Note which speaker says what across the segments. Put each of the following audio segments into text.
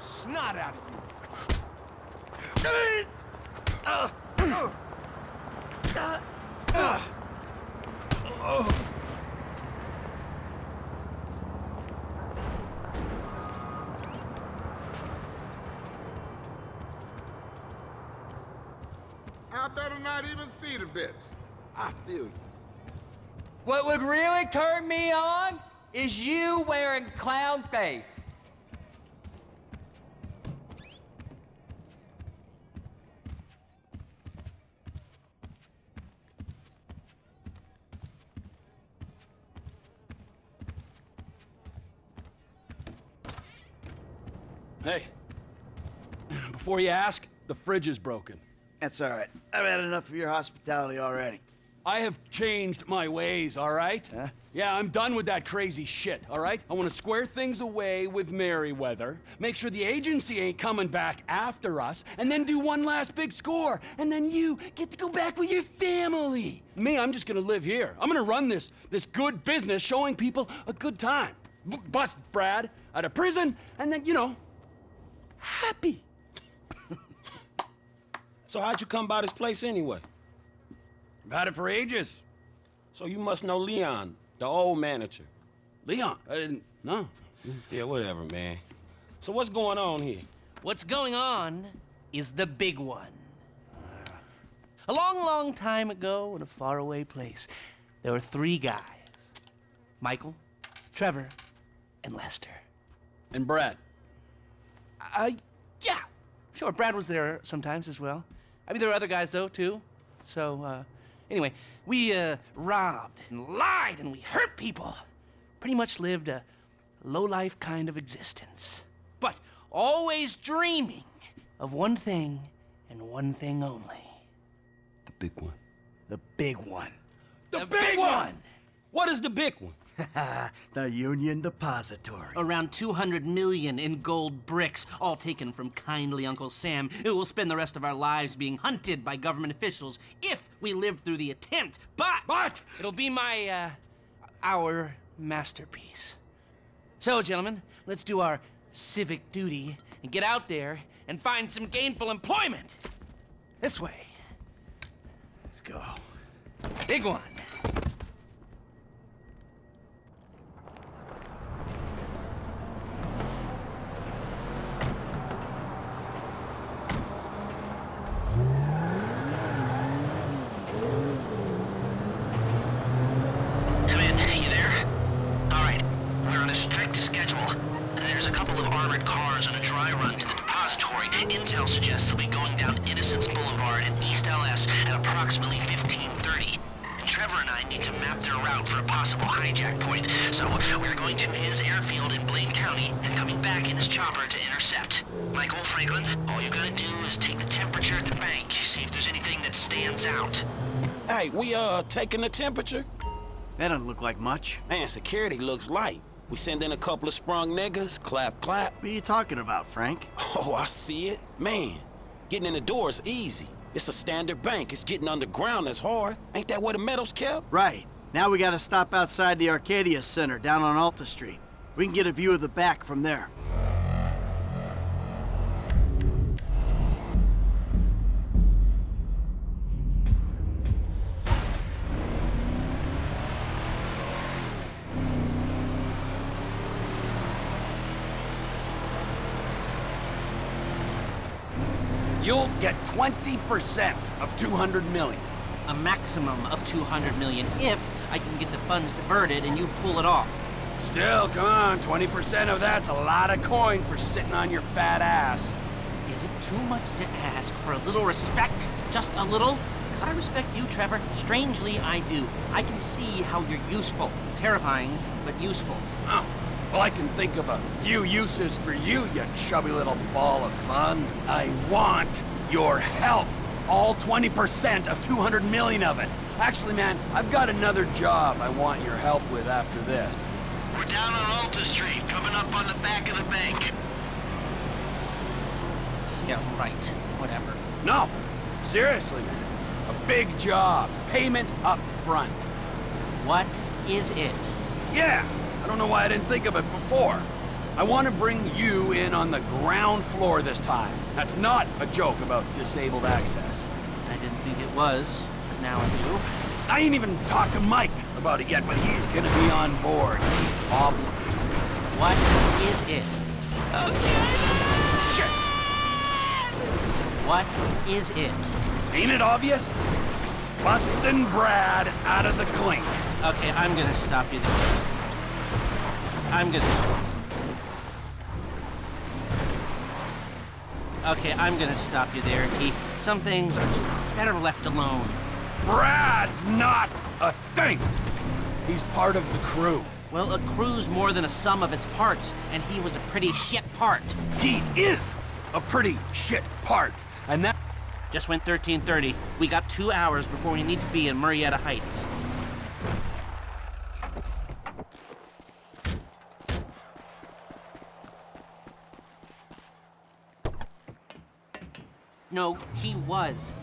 Speaker 1: snot out of you.
Speaker 2: I better not even see the bitch.
Speaker 1: I feel you.
Speaker 3: What would really turn me on is you wearing clown face.
Speaker 4: Hey, before you ask, the fridge is broken.
Speaker 5: That's all right. I've had enough of your hospitality already.
Speaker 4: I have changed my ways, all right?
Speaker 5: Huh?
Speaker 4: Yeah, I'm done with that crazy shit, all right? I want to square things away with Merryweather, make sure the agency ain't coming back after us, and then do one last big score. And then you get to go back with your family. Me, I'm just gonna live here. I'm gonna run this good business showing people a good time. Bust Brad out of prison, and then, you know, happy.
Speaker 6: So how'd you come by this place anyway?
Speaker 4: I've had it for ages.
Speaker 6: So you must know Leon, the old manager.
Speaker 4: Leon, I didn't know.
Speaker 6: Yeah, whatever, man. So what's going on here?
Speaker 7: What's going on is the big one. A long, long time ago in a faraway place, there were 3 guys. Michael, Trevor, and Lester.
Speaker 4: And Brad.
Speaker 7: Yeah. Sure, Brad was there sometimes as well. I mean, there were other guys, though, too. So, anyway, we, robbed and lied and we hurt people. Pretty much lived a low-life kind of existence. But always dreaming of one thing and one thing only.
Speaker 4: The big one.
Speaker 5: The big one.
Speaker 7: The big one!
Speaker 6: What is the big one?
Speaker 5: The Union Depository.
Speaker 7: Around 200 million in gold bricks, all taken from kindly Uncle Sam, who will spend the rest of our lives being hunted by government officials if we live through the attempt. But it'll be our masterpiece. So, gentlemen, let's do our civic duty and get out there and find some gainful employment. This way.
Speaker 5: Let's go.
Speaker 7: Big one.
Speaker 8: Intel suggests they'll be going down Innocence Boulevard in East LS at approximately 15:30. And Trevor and I need to map their route for a possible hijack point. So we're going to his airfield in Blaine County and coming back in his chopper to intercept. Michael, Franklin, all you gotta do is take the temperature at the bank, see if there's anything that stands out.
Speaker 6: Hey, we taking the temperature?
Speaker 5: That doesn't look like much.
Speaker 6: Man, security looks light. We send in a couple of sprung niggas, clap, clap.
Speaker 5: What are you talking about, Frank?
Speaker 6: Oh, I see it. Man, getting in the door is easy. It's a standard bank. It's getting underground that's hard. Ain't that where the metal's kept?
Speaker 5: Right. Now we gotta stop outside the Arcadia Center down on Alta Street. We can get a view of the back from there.
Speaker 4: You'll get 20% of 200 million.
Speaker 7: A maximum of 200 million if I can get the funds diverted and you pull it off.
Speaker 4: Still, come on, 20% of that's a lot of coin for sitting on your fat ass.
Speaker 7: Is it too much to ask for a little respect? Just a little? Because I respect you, Trevor. Strangely, I do. I can see how you're useful. Terrifying, but useful.
Speaker 4: Oh, well, I can think of a few uses for you, you chubby little ball of fun. I want your help. All 20% of 200 million of it. Actually, man, I've got another job I want your help with after this.
Speaker 8: We're down on Alta Street, coming up on the back of the bank.
Speaker 7: Yeah, right. Whatever.
Speaker 4: No, seriously, man. A big job. Payment up front.
Speaker 7: What is it?
Speaker 4: Yeah, I don't know why I didn't think of it before. I want to bring you in on the ground floor this time. That's not a joke about disabled access.
Speaker 7: I didn't think it was, but now I do.
Speaker 4: I ain't even talked to Mike about it yet, but he's gonna be on board. He's obligated.
Speaker 7: What is it?
Speaker 4: Shit!
Speaker 7: What is it?
Speaker 4: Ain't it obvious? Bustin' Brad out of the clink.
Speaker 7: Okay, I'm gonna stop you there. Okay, I'm gonna stop you there, T. Some things are just better left alone.
Speaker 4: Brad's not a thing. He's part of the crew.
Speaker 7: Well, a crew's more than a sum of its parts, and he was a pretty shit part.
Speaker 4: He is a pretty shit part, and that...
Speaker 7: Just went 13:30. We got 2 hours before we need to be in Murrieta Heights. No, he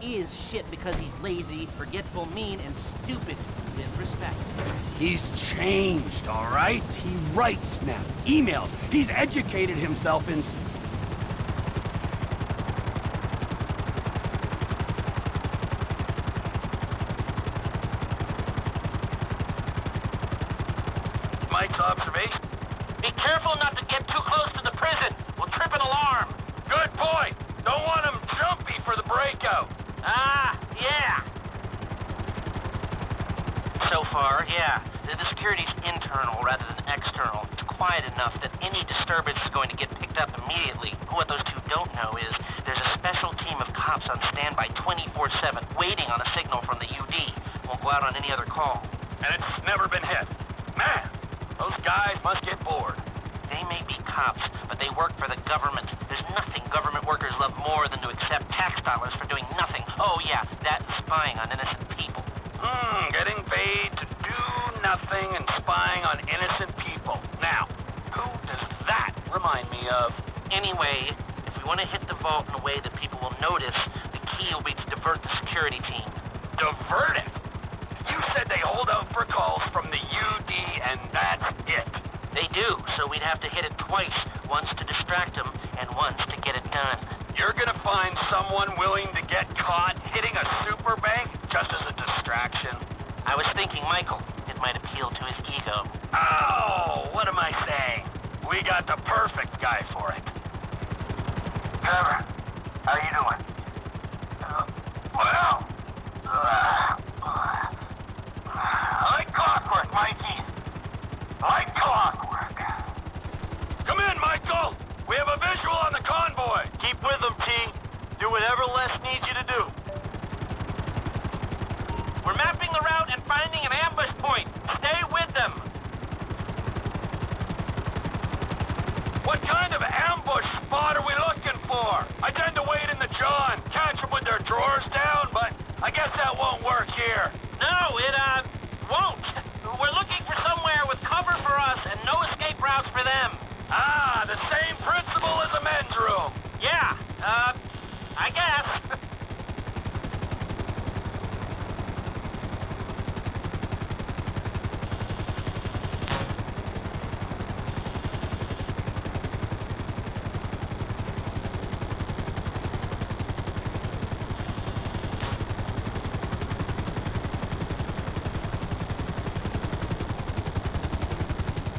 Speaker 7: is shit because he's lazy, forgetful, mean, and stupid with respect.
Speaker 4: He's changed, all right? He writes now, emails. He's educated himself in...
Speaker 9: Mike's observation. Be careful not to get too close to the prison. We'll trip an alarm. Good point. Don't want him jumpy for the breakout. Ah, yeah. So far, yeah. The security's internal rather than external. It's quiet enough that any disturbance is going to get picked up immediately. What those two don't know is there's a special team of cops on standby 24/7, waiting on a signal from the UD. Won't go out on any other call. And it's never been hit. Man, those guys must get bored. They may be cops, but they work for the government. There's nothing government workers love more than to accept tax dollars for doing nothing. Oh yeah, that and spying on innocent people. Getting paid to do nothing and spying on innocent people. Now, who does that remind me of? Anyway, if we want to hit the vault in a way that people will notice, the key will be to divert the security team. Divert it? You said they hold out for calls from the UD and that's it. They do, so we'd have to hit it twice. Once to distract them, and once to get it done. You're gonna find someone willing to get caught hitting a super bank just as a distraction? I was thinking Michael. It might appeal to his ego. Oh, what am I saying? We got the perfect guy for it. Trevor, how you doing? Like clockwork, Mikey. Like clockwork. Come in, Michael! We have a visual on the convoy! Keep with them, T. Do whatever Les needs you to do. We're mapping the route and finding an ambush point. Stay with them. What kind of ambush spot are we looking for? I tend to wait in the jaw and catch them with their drawers down, but I guess that won't work here. No, it, won't. We're looking for somewhere with cover for us and no escape routes for them. Ah, the same principle as a men's room. Yeah, I guess.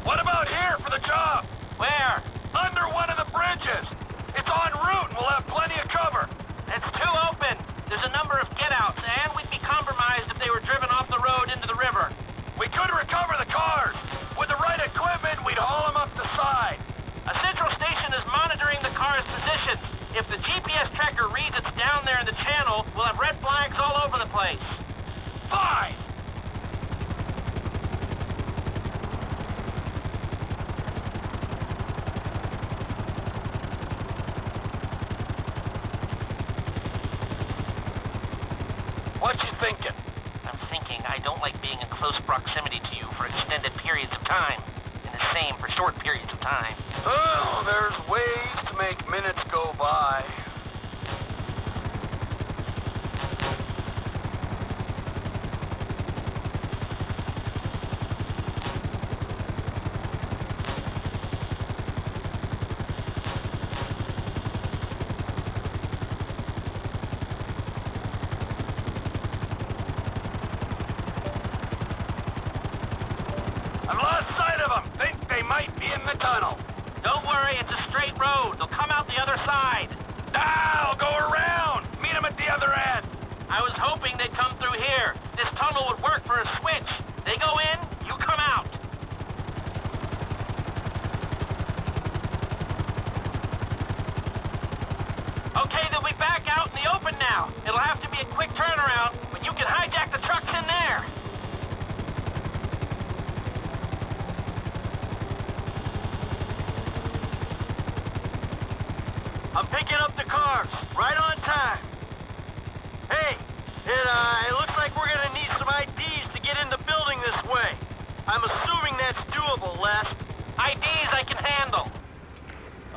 Speaker 9: What about here for the job? Where? Under one of the bridges. It's en route and we'll have plenty of cover. It's too open. There's a number of get-outs, and we'd be compromised if they were driven off the road into the river. We could recover the cars. With the right equipment, we'd haul them up the side. A central station is monitoring the car's position. If the GPS tracker reads it's down there in the channel, we'll have red flags all over the place. Fine! What you thinking? I'm thinking I don't like being in close proximity to you for extended periods of time. And the same for short periods of time. Oh, there's ways to make minutes go by.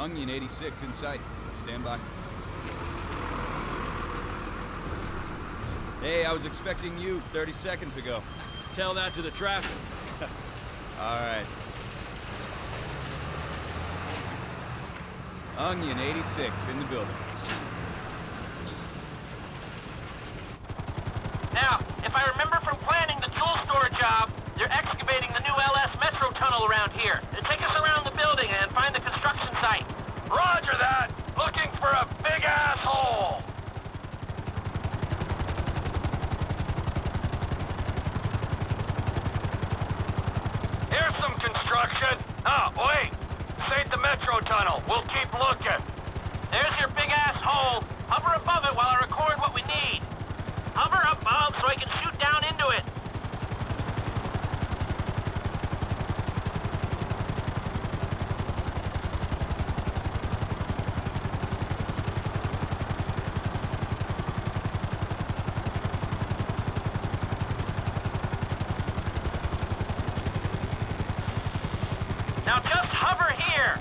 Speaker 10: Onion 86 in sight. Stand by. Hey, I was expecting you 30 seconds ago.
Speaker 4: Tell that to the traffic.
Speaker 10: All right. Onion 86 in the building.
Speaker 9: Now, if I remember from planning the jewel store job, they're excavating the new LS Metro tunnel around here. Take us around the building and find the construction site.
Speaker 11: Roger that! Looking for a big asshole! Here's some construction. Oh, wait! This ain't the Metro tunnel. We'll keep looking.
Speaker 9: There's your big ass hole. Hover above it while I record what we need. Hover above so I can shoot down into it. Now just hover here.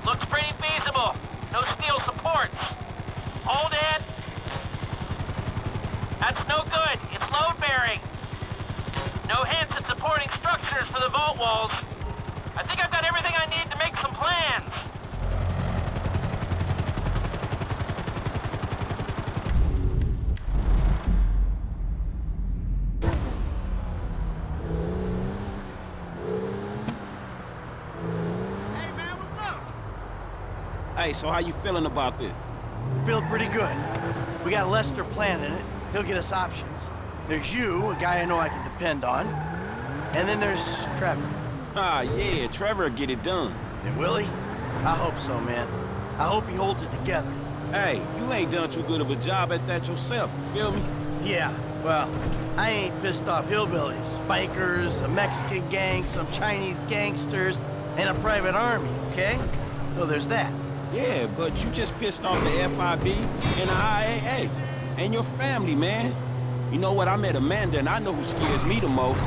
Speaker 9: Looks pretty feasible. No steel supports. Hold it. That's no good. It's load bearing. No hints at supporting structures for the vault walls. I think I've got everything I need to make some plans.
Speaker 6: Hey, so how you feeling about this?
Speaker 5: Feeling pretty good. We got Lester planning it. He'll get us options. There's you, a guy I know I can depend on. And then there's Trevor.
Speaker 6: Ah, yeah, Trevor will get it done.
Speaker 5: And will he? I hope so, man. I hope he holds it together.
Speaker 6: Hey, you ain't done too good of a job at that yourself, you feel me?
Speaker 5: Yeah, well, I ain't pissed off hillbillies, bikers, a Mexican gang, some Chinese gangsters, and a private army, okay? So there's that.
Speaker 6: Yeah, but you just pissed off the FIB and the IAA. And your family, man. You know what, I met Amanda and I know who scares me the most.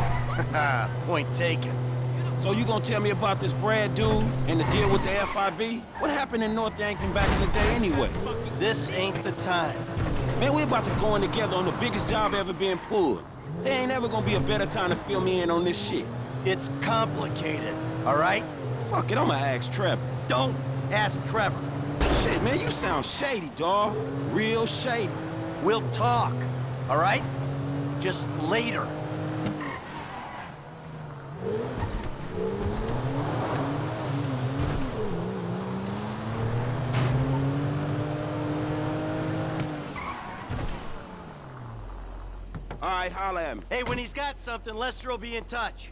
Speaker 5: Point taken.
Speaker 6: So you gonna tell me about this Brad dude and the deal with the FIB? What happened in North Yankton back in the day anyway?
Speaker 5: This ain't the time.
Speaker 6: Man, we about to go in together on the biggest job ever being pulled. There ain't ever gonna be a better time to fill me in on this shit.
Speaker 5: It's complicated, all right?
Speaker 6: Fuck it, I'ma ask Trevor.
Speaker 5: Don't ask Trevor.
Speaker 6: Shit, man, you sound shady, dawg. Real shady.
Speaker 5: We'll talk, all right? Just later.
Speaker 6: All right, holla at me.
Speaker 5: Hey, when he's got something, Lester will be in touch.